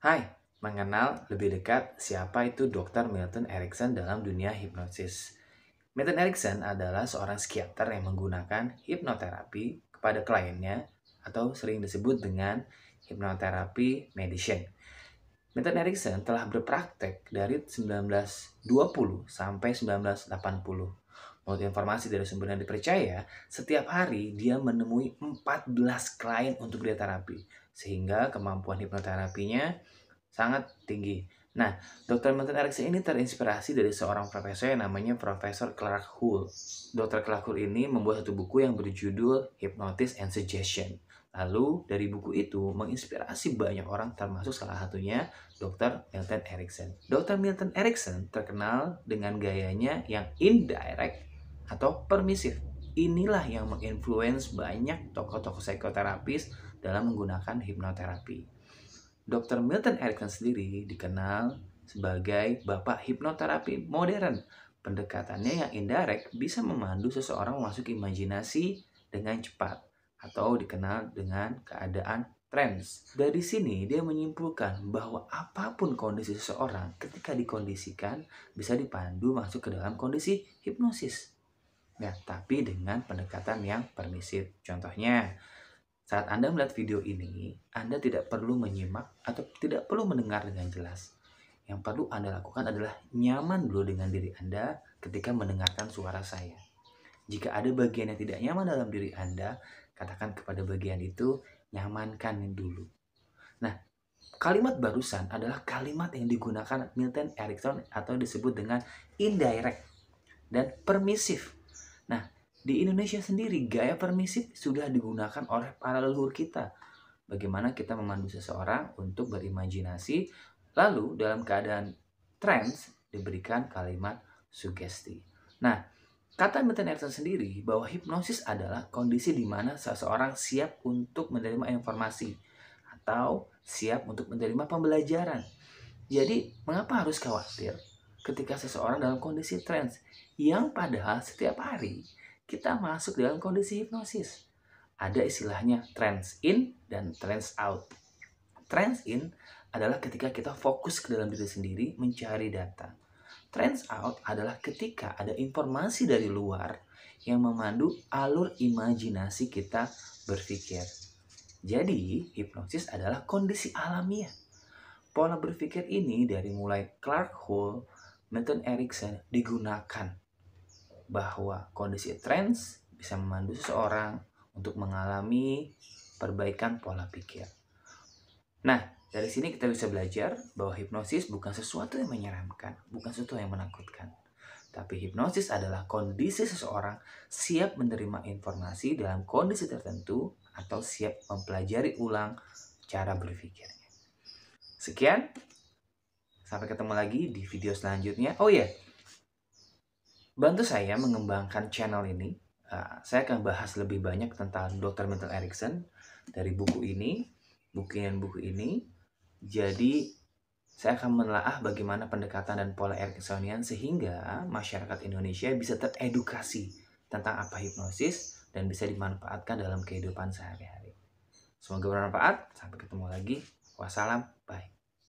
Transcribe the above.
Hai, mengenal lebih dekat siapa itu Dr. Milton Erickson dalam dunia hipnosis. Milton Erickson adalah seorang psikiater yang menggunakan hipnoterapi kepada kliennya atau sering disebut dengan hipnoterapi medicine. Milton Erickson telah berpraktek dari 1920 sampai 1980. Menurut informasi dari sumber yang dipercaya, setiap hari dia menemui 14 klien untuk dia terapi, sehingga kemampuan hipnoterapinya sangat tinggi. Nah, Dr. Milton Erickson ini terinspirasi dari seorang profesor yang namanya Profesor Clark Hull. Dr. Clark Hull ini membuat satu buku yang berjudul Hypnosis and Suggestion. Lalu, dari buku itu menginspirasi banyak orang termasuk salah satunya Dr. Milton Erickson. Dr. Milton Erickson terkenal dengan gayanya yang indirect atau permisif. Inilah yang menginfluence banyak tokoh-tokoh psikoterapis dalam menggunakan hipnoterapi. Dr. Milton Erickson sendiri dikenal sebagai bapak hipnoterapi modern. Pendekatannya yang indirect bisa memandu seseorang masuk imajinasi dengan cepat atau dikenal dengan keadaan trance. Dari sini dia menyimpulkan bahwa apapun kondisi seseorang ketika dikondisikan bisa dipandu masuk ke dalam kondisi hipnosis. Ya, tapi dengan pendekatan yang permisif. Contohnya, saat Anda melihat video ini, Anda tidak perlu menyimak atau tidak perlu mendengar dengan jelas. Yang perlu Anda lakukan adalah nyaman dulu dengan diri Anda ketika mendengarkan suara saya. Jika ada bagian yang tidak nyaman dalam diri Anda, katakan kepada bagian itu, nyamankan dulu. Nah, kalimat barusan adalah kalimat yang digunakan Milton Erickson atau disebut dengan indirect dan permisif. Nah, di Indonesia sendiri, gaya permisif sudah digunakan oleh para leluhur kita. Bagaimana kita memandu seseorang untuk berimajinasi, lalu dalam keadaan trance diberikan kalimat sugesti. Nah, kata Milton Erickson sendiri bahwa hipnosis adalah kondisi di mana seseorang siap untuk menerima informasi atau siap untuk menerima pembelajaran. Jadi, mengapa harus khawatir ketika seseorang dalam kondisi trance yang padahal setiap hari kita masuk dalam kondisi hipnosis? Ada istilahnya trance in dan trance out. Trance in adalah ketika kita fokus ke dalam diri sendiri mencari data. Trance out adalah ketika ada informasi dari luar yang memandu alur imajinasi kita berpikir. Jadi, hipnosis adalah kondisi alamiah. Pola berpikir ini dari mulai Clark Hull, Milton Erickson digunakan bahwa kondisi trance bisa memandu seseorang untuk mengalami perbaikan pola pikir. Nah, dari sini kita bisa belajar bahwa hipnosis bukan sesuatu yang menyeramkan, bukan sesuatu yang menakutkan. Tapi hipnosis adalah kondisi seseorang siap menerima informasi dalam kondisi tertentu atau siap mempelajari ulang cara berpikirnya. Sekian, sampai ketemu lagi di video selanjutnya. Oh ya, bantu saya mengembangkan channel ini. Saya akan bahas lebih banyak tentang Dr. Milton Erickson dari buku ini, buku ini. Jadi, saya akan menelaah bagaimana pendekatan dan pola Ericksonian sehingga masyarakat Indonesia bisa teredukasi tentang apa hipnosis dan bisa dimanfaatkan dalam kehidupan sehari-hari. Semoga bermanfaat. Sampai ketemu lagi. Wassalam. Bye.